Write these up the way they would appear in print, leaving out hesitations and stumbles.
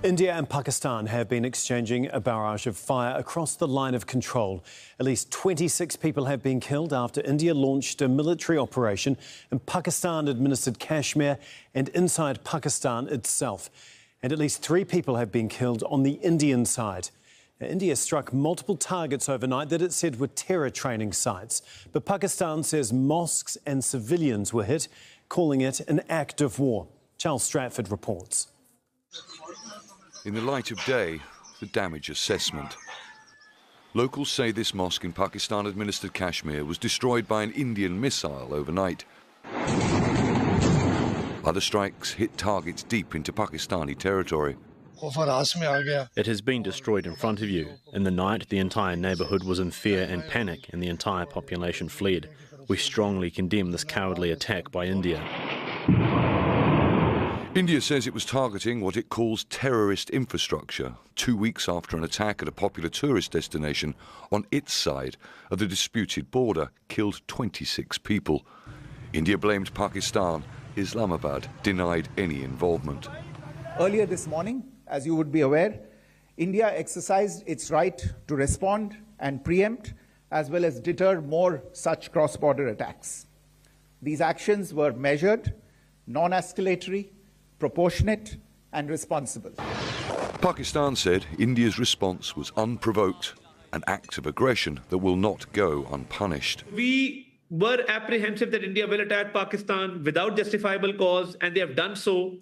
India and Pakistan have been exchanging a barrage of fire across the line of control. At least 26 people have been killed after India launched a military operation in Pakistan-administered Kashmir and inside Pakistan itself. And at least 3 people have been killed on the Indian side. Now, India struck multiple targets overnight that it said were terror training sites. But Pakistan says mosques and civilians were hit, calling it an act of war. Charles Stratford reports. In the light of day, the damage assessment. Locals say this mosque in Pakistan-administered Kashmir was destroyed by an Indian missile overnight. Other strikes hit targets deep into Pakistani territory. It has been destroyed in front of you. In the night, the entire neighbourhood was in fear and panic, and the entire population fled. We strongly condemn this cowardly attack by India. India says it was targeting what it calls terrorist infrastructure 2 weeks after an attack at a popular tourist destination on its side of the disputed border killed 26 people. India blamed Pakistan. Islamabad denied any involvement. Earlier this morning, as you would be aware, India exercised its right to respond and preempt as well as deter more such cross-border attacks. These actions were measured, non-escalatory, proportionate and responsible. Pakistan said India's response was unprovoked, an act of aggression that will not go unpunished. We were apprehensive that India will attack Pakistan without justifiable cause, and they have done so,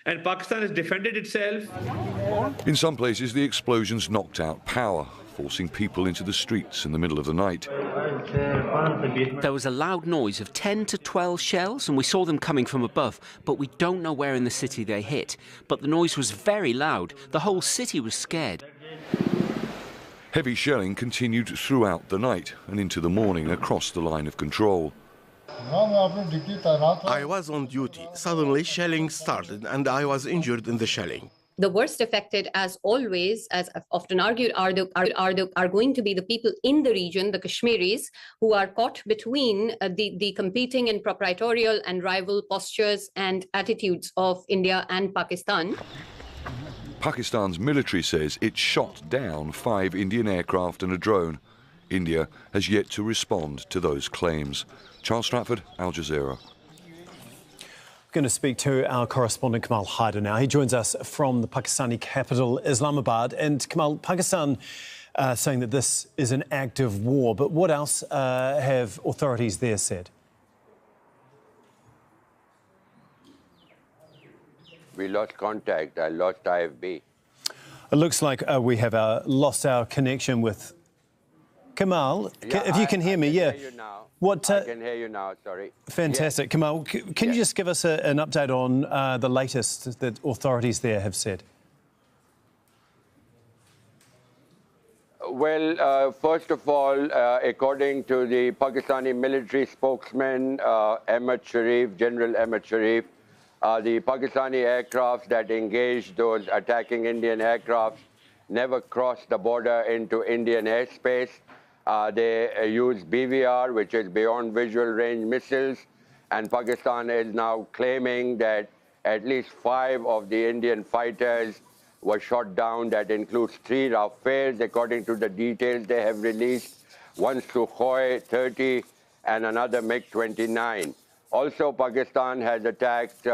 and Pakistan has defended itself. In some places, the explosions knocked out power, forcing people into the streets in the middle of the night. There was a loud noise of 10 to 12 shells, and we saw them coming from above, but we don't know where in the city they hit. But the noise was very loud. The whole city was scared. Heavy shelling continued throughout the night and into the morning across the line of control. I was on duty. Suddenly shelling started and I was injured in the shelling. The worst affected, as always, as I've often argued, are going to be the people in the region, the Kashmiris, who are caught between the competing and proprietorial and rival postures and attitudes of India and Pakistan. Pakistan's military says it shot down 5 Indian aircraft and a drone. India has yet to respond to those claims. Charles Stratford, Al Jazeera. Going to speak to our correspondent Kamal Haider now. He joins us from the Pakistani capital, Islamabad. And Kamal, Pakistan saying that this is an act of war. But what else have authorities there said? We lost contact. I lost IFB. It looks like we have lost our connection with Kamal. Yeah, if you can hear me, yeah. Hear you now. What? I can hear you now, sorry. Fantastic. Yeah. Kamal, can you just give us an update on the latest that authorities there have said? Well, first of all, according to the Pakistani military spokesman, Ahmad Sharif, General Ahmad Sharif, the Pakistani aircrafts that engaged those attacking Indian aircrafts never crossed the border into Indian airspace. They use BVR, which is Beyond Visual Range missiles, and Pakistan is now claiming that at least 5 of the Indian fighters were shot down. That includes 3 Rafales, according to the details they have released, 1 Sukhoi 30 and another MiG-29. Also, Pakistan has attacked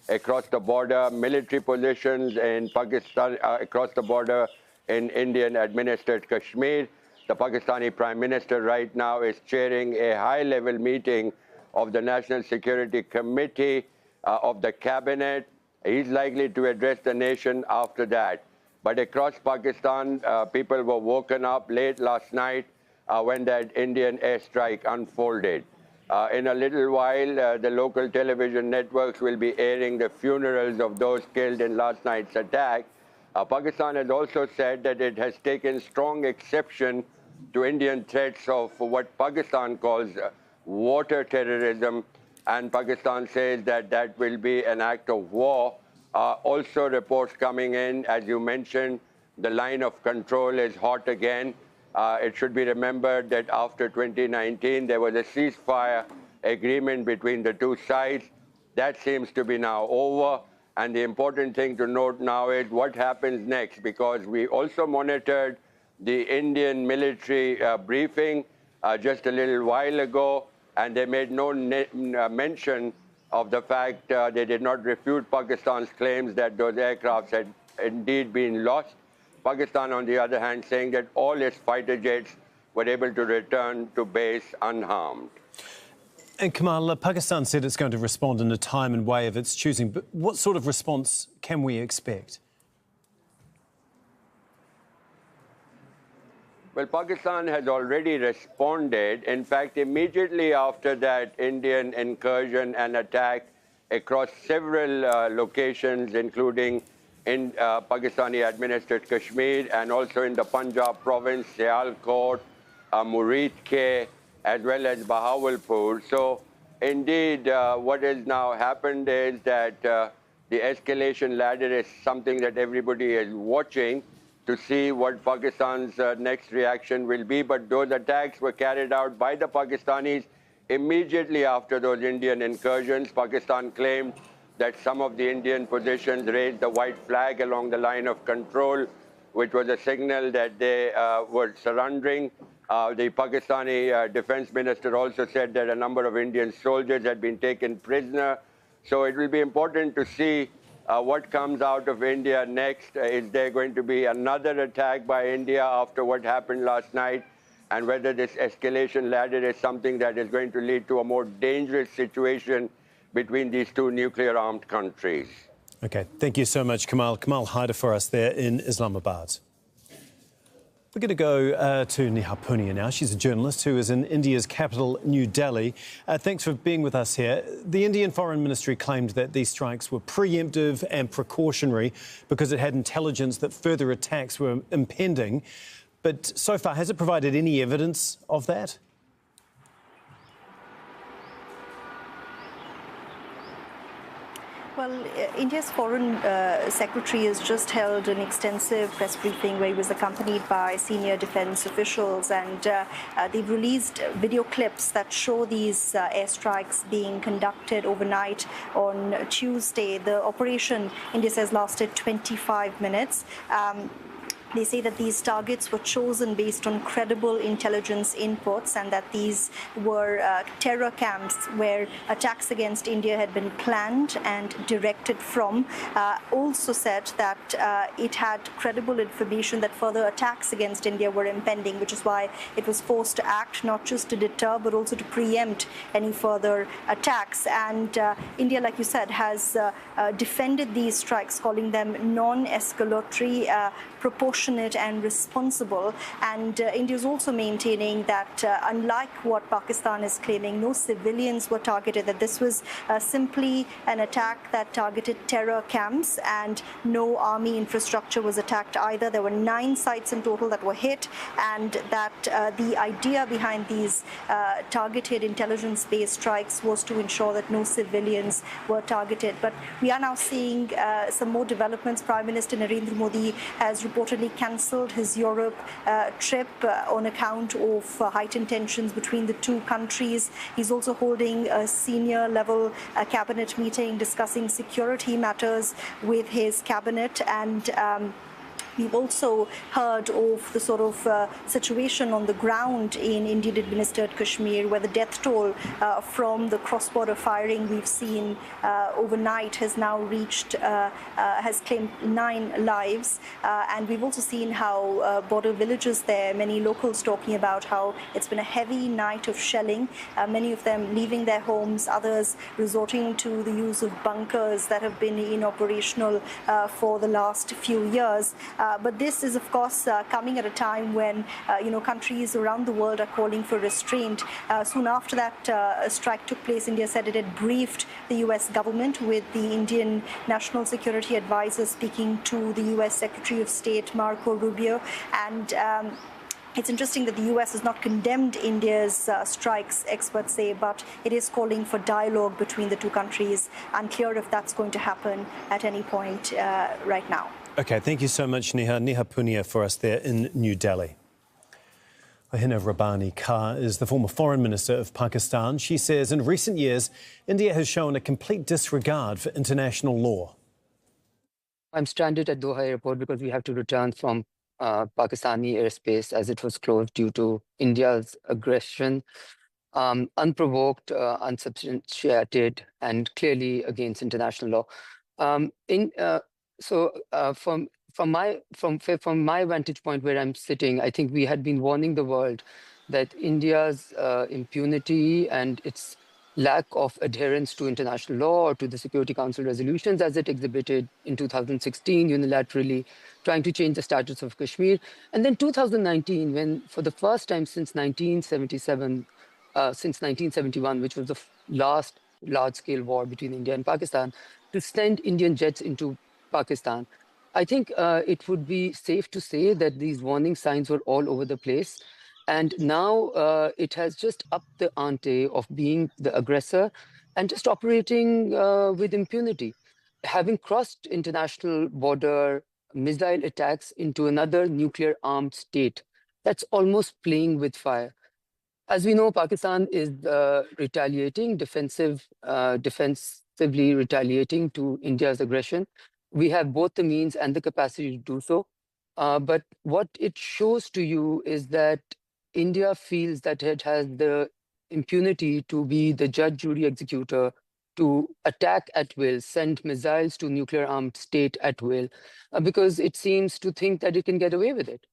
across the border military positions in Pakistan, across the border in Indian-administered Kashmir. The Pakistani Prime Minister right now is chairing a high-level meeting of the National Security Committee of the Cabinet. He's likely to address the nation after that. But across Pakistan, people were woken up late last night when that Indian airstrike unfolded. In a little while, the local television networks will be airing the funerals of those killed in last night's attack. Pakistan has also said that it has taken strong exception to Indian threats of what Pakistan calls water terrorism, and Pakistan says that that will be an act of war. Also reports coming in, as you mentioned, the line of control is hot again. It should be remembered that after 2019, there was a ceasefire agreement between the two sides. That seems to be now over, And the important thing to note now is what happens next, because we also monitored the Indian military briefing just a little while ago, and they made no mention of the fact they did not refute Pakistan's claims that those aircrafts had indeed been lost. Pakistan, on the other hand, saying that all its fighter jets were able to return to base unharmed. And Kamal, Pakistan said it's going to respond in a time and way of its choosing. But what sort of response can we expect? Well, Pakistan has already responded. In fact, immediately after that Indian incursion and attack across several locations, including in Pakistani-administered Kashmir and also in the Punjab province, Sialkot, Murid-Ke, as well as Bahawalpur. So, indeed, what has now happened is that the escalation ladder is something that everybody is watching to see what Pakistan's next reaction will be. But those attacks were carried out by the Pakistanis immediately after those Indian incursions. Pakistan claimed that some of the Indian positions raised the white flag along the line of control, which was a signal that they were surrendering. The Pakistani defense minister also said that a number of Indian soldiers had been taken prisoner. So it will be important to see what comes out of India next. Is there going to be another attack by India after what happened last night? And whether this escalation ladder is something that is going to lead to a more dangerous situation between these two nuclear-armed countries. OK, thank you so much, Kamal. Kamal Haider for us there in Islamabad. We're going to go to Neha Punia now. She's a journalist who is in India's capital, New Delhi. Thanks for being with us here. The Indian Foreign Ministry claimed that these strikes were preemptive and precautionary because it had intelligence that further attacks were impending. But so far, has it provided any evidence of that? Well, India's Foreign Secretary has just held an extensive press briefing where he was accompanied by senior defense officials, and they've released video clips that show these airstrikes being conducted overnight on Tuesday. The operation, India says, lasted 25 minutes. They say that these targets were chosen based on credible intelligence inputs and that these were terror camps where attacks against India had been planned and directed from. Also said that it had credible information that further attacks against India were impending, which is why it was forced to act not just to deter but also to preempt any further attacks. And India, like you said, has defended these strikes, calling them non-escalatory, proportionate and responsible. And India is also maintaining that unlike what Pakistan is claiming, no civilians were targeted, that this was simply an attack that targeted terror camps and no army infrastructure was attacked either. There were 9 sites in total that were hit, and that the idea behind these targeted intelligence-based strikes was to ensure that no civilians were targeted. But we are now seeing some more developments. Prime Minister Narendra Modi has reportedly cancelled his Europe trip on account of heightened tensions between the two countries. He's also holding a senior level cabinet meeting discussing security matters with his cabinet, and we've also heard of the sort of situation on the ground in Indian-administered Kashmir, where the death toll from the cross-border firing we've seen overnight has now reached, has claimed 9 lives. And we've also seen how border villages there, many locals talking about how it's been a heavy night of shelling, many of them leaving their homes, others resorting to the use of bunkers that have been inoperational for the last few years. But this is, of course, coming at a time when, countries around the world are calling for restraint. Soon after that strike took place, India said it had briefed the U.S. government, with the Indian National Security Advisor speaking to the U.S. Secretary of State, Marco Rubio. And it's interesting that the U.S. has not condemned India's strikes, experts say, but it is calling for dialogue between the two countries. Unclear if that's going to happen at any point right now. OK, thank you so much, Neha. Neha Punia for us there in New Delhi. Hina Rabbani Khan is the former Foreign Minister of Pakistan. She says in recent years, India has shown a complete disregard for international law. I'm stranded at Doha airport because we have to return from Pakistani airspace as it was closed due to India's aggression, unprovoked, unsubstantiated, and clearly against international law. From my vantage point where I'm sitting, I think we had been warning the world that India's impunity and its lack of adherence to international law or to the Security Council resolutions as it exhibited in 2016, unilaterally trying to change the status of Kashmir. And then 2019, when for the first time since 1971, which was the last large-scale war between India and Pakistan, to send Indian jets into Pakistan. I think it would be safe to say that these warning signs were all over the place. And now it has just upped the ante of being the aggressor and just operating with impunity. Having crossed international border missile attacks into another nuclear armed state, that's almost playing with fire. As we know, Pakistan is retaliating, defensively retaliating to India's aggression. We have both the means and the capacity to do so. But what it shows to you is that India feels that it has the impunity to be the judge, jury, executor, to attack at will, send missiles to nuclear armed state at will, because it seems to think that it can get away with it.